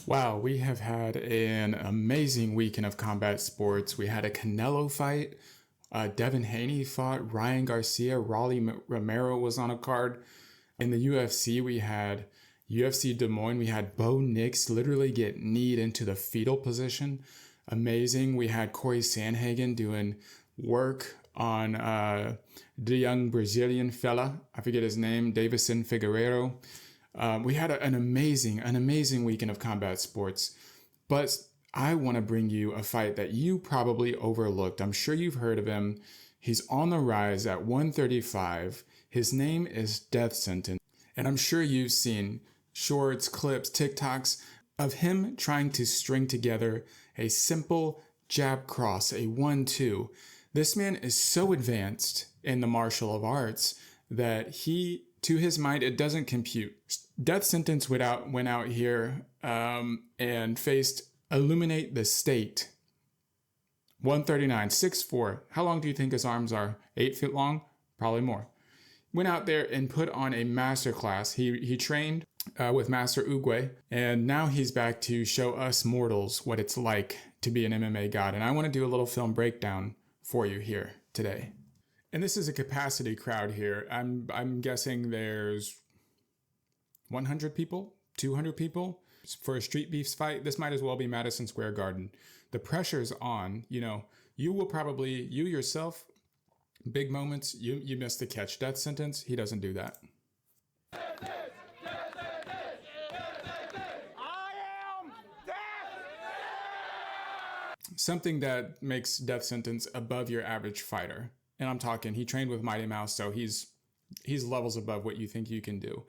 Wow, we have had an amazing weekend of combat sports. We had a Canelo fight. Devin Haney fought Ryan Garcia. Romero was on a card. In the UFC, we had UFC Des Moines. We had Bo Nix literally get kneed into the fetal position. Amazing. We had Corey Sandhagen doing work on the young Brazilian fella. I forget his name, Davison Figueiredo. We had an amazing weekend of combat sports, but I want to bring you a fight that you probably overlooked. I'm sure you've heard of him. He's on the rise at 135. His name is Death Sentence, and I'm sure you've seen shorts, clips, TikToks of him trying to string together a simple jab cross, a 1-2. This man is so advanced in the martial arts that to his mind, it doesn't compute. Death Sentence went out here and faced Illuminate the State. 139, 6'4". How long do you think his arms are? 8 feet long? Probably more. Went out there and put on a masterclass. He trained with Master Uguay, and now he's back to show us mortals what it's like to be an MMA god. And I want to do a little film breakdown for you here today. And this is a capacity crowd here. I'm guessing there's 100 people, 200 people for a StreetBeefs fight. This might as well be Madison Square Garden. The pressure's on. You will probably, you yourself, big moments, you miss the catch. Death Sentence, he doesn't do that. Something that makes Death Sentence above your average fighter. And I'm talking, he trained with Mighty Mouse, so he's levels above what you think you can do.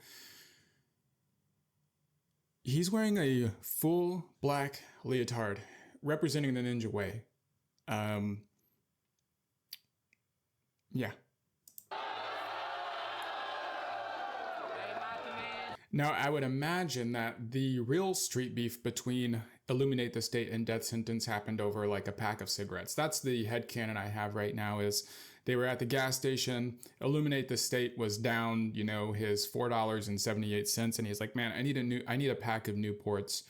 He's wearing a full black leotard, representing the ninja way. Yeah. Now, I would imagine that the real street beef between Illuminate the State and Death Sentence happened over like a pack of cigarettes. That's the headcanon I have right now, is they were at the gas station. Illuminate the State was down, his $4.78, and he's like, "Man, I need a pack of Newports.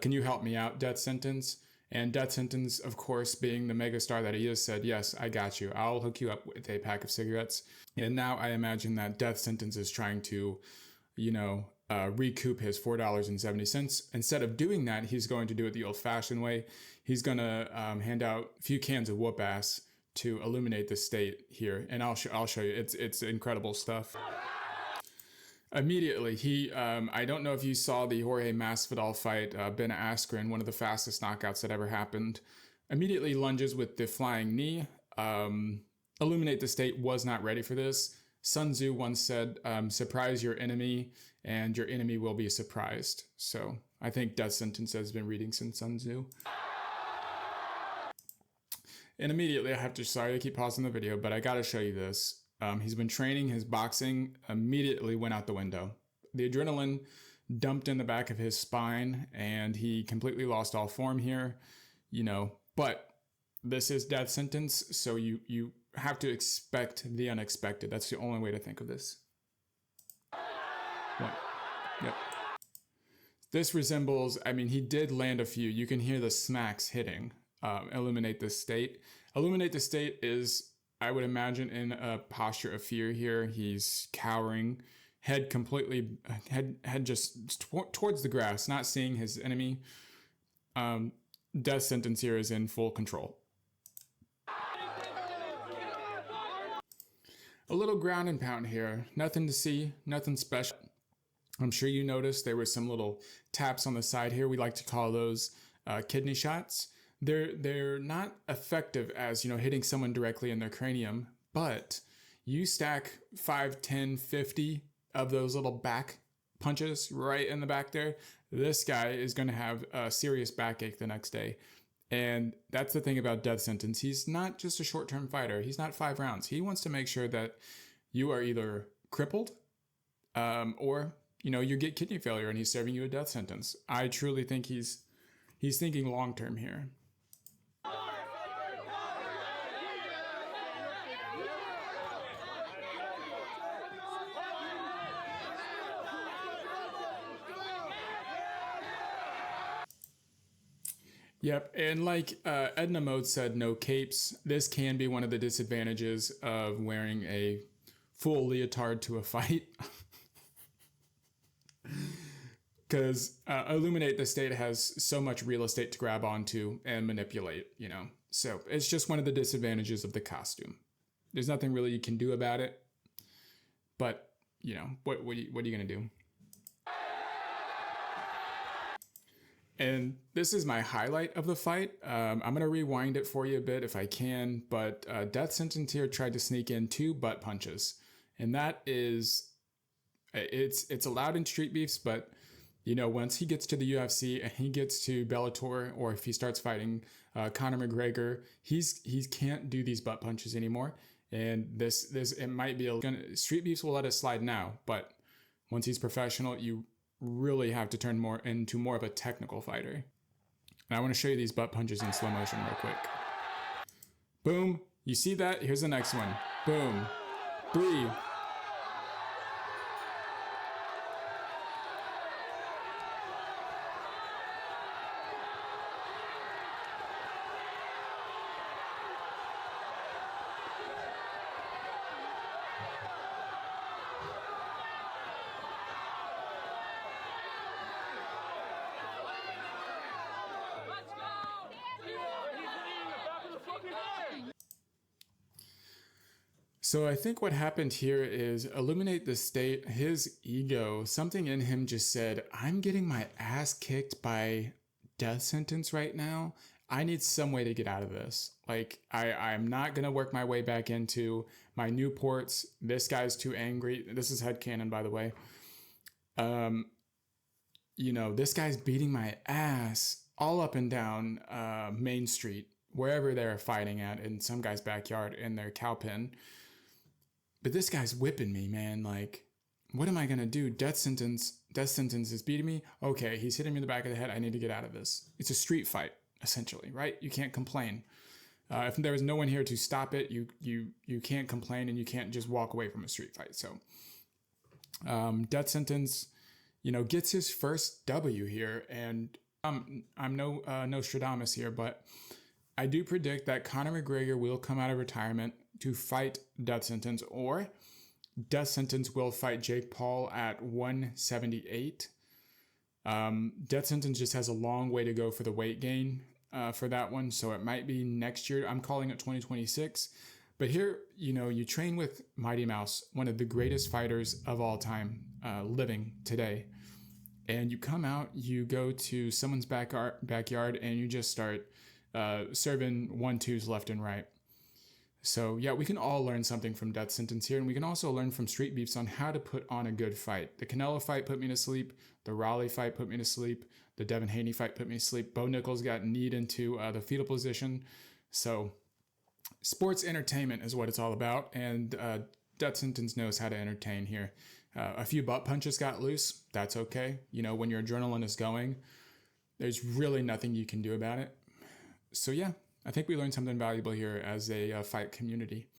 Can you help me out, Death Sentence?" And Death Sentence, of course, being the megastar that he is, said, "Yes, I got you. I'll hook you up with a pack of cigarettes." And now I imagine that Death Sentence is trying to, recoup his $4.70. Instead of doing that, he's going to do it the old-fashioned way. He's going to hand out a few cans of whoop ass to Illuminate the State here, and I'll show you. It's incredible stuff. Immediately, I don't know if you saw the Jorge Masvidal fight, Ben Askren, one of the fastest knockouts that ever happened. Immediately lunges with the flying knee. Illuminate the State was not ready for this. Sun Tzu once said, "Surprise your enemy, and your enemy will be surprised." So I think Death Sentence has been reading some Sun Tzu. And immediately sorry I keep pausing the video, but I gotta show you this. He's been training, his boxing immediately went out the window. The adrenaline dumped in the back of his spine, and he completely lost all form here, but this is Death Sentence, so you have to expect the unexpected. That's the only way to think of this. One. Yep. This resembles, he did land a few. You can hear the smacks hitting. Illuminate the State. Illuminate the State is, I would imagine, in a posture of fear here. He's cowering, head just towards the grass, not seeing his enemy. Death Sentence here is in full control. A little ground and pound here. Nothing to see, nothing special. I'm sure you noticed there were some little taps on the side here. We like to call those kidney shots. They're not effective as, hitting someone directly in their cranium, but you stack 5, 10, 50 of those little back punches right in the back there. This guy is going to have a serious backache the next day. And that's the thing about Death Sentence. He's not just a short-term fighter. He's not 5 rounds. He wants to make sure that you are either crippled or, you get kidney failure, and he's serving you a death sentence. I truly think he's thinking long-term here. Yep, and like Edna Mode said, no capes. This can be one of the disadvantages of wearing a full leotard to a fight. Because Illuminate the State has so much real estate to grab onto and manipulate, you know. So it's just one of the disadvantages of the costume. There's nothing really you can do about it. But, you know, what are you going to do? And this is my highlight of the fight. I'm going to rewind it for you a bit if I can, but Death Sentence here tried to sneak in 2 butt punches. And that is, it's allowed in StreetBeefs, but, you know, once he gets to the UFC and he gets to Bellator, or if he starts fighting Conor McGregor, he can't do these butt punches anymore. And this it might be StreetBeefs will let it slide now, but once he's professional, you really have to turn more into more of a technical fighter. And I want to show you these butt punches in slow motion real quick. Boom. You see that? Here's the next one. Boom. 3. So I think what happened here is Illuminate the State, his ego, something in him just said, I'm getting my ass kicked by Death Sentence right now. I need some way to get out of this. Like, I'm not going to work my way back into my Newports. This guy's too angry. This is headcanon, by the way. You know, this guy's beating my ass all up and down Main Street, wherever they're fighting at, in some guy's backyard in their cow pen. But this guy's whipping me, man. Like, what am I going to do? Death Sentence is beating me. Okay, he's hitting me in the back of the head. I need to get out of this. It's a street fight, essentially, right? You can't complain. If there was no one here to stop it, you can't complain, and you can't just walk away from a street fight. So Death Sentence, you know, gets his first W here. And I'm no Nostradamus here, but I do predict that Conor McGregor will come out of retirement to fight Death Sentence, or Death Sentence will fight Jake Paul at 178. Death Sentence just has a long way to go for the weight gain for that one, so it might be next year. I'm calling it 2026. But here, you know, you train with Mighty Mouse, one of the greatest fighters of all time living today. And you come out, you go to someone's backyard, and you just start serving 1-2s left and right. So yeah, we can all learn something from Death Sentence here, and we can also learn from StreetBeefs on how to put on a good fight. The Canelo fight put me to sleep. The Raleigh fight put me to sleep. The Devin Haney fight put me to sleep. Bo Nichols got kneed into the fetal position. So sports entertainment is what it's all about, and Death Sentence knows how to entertain here. A few butt punches got loose. That's okay. You know, when your adrenaline is going, there's really nothing you can do about it. So yeah, I think we learned something valuable here as a fight community.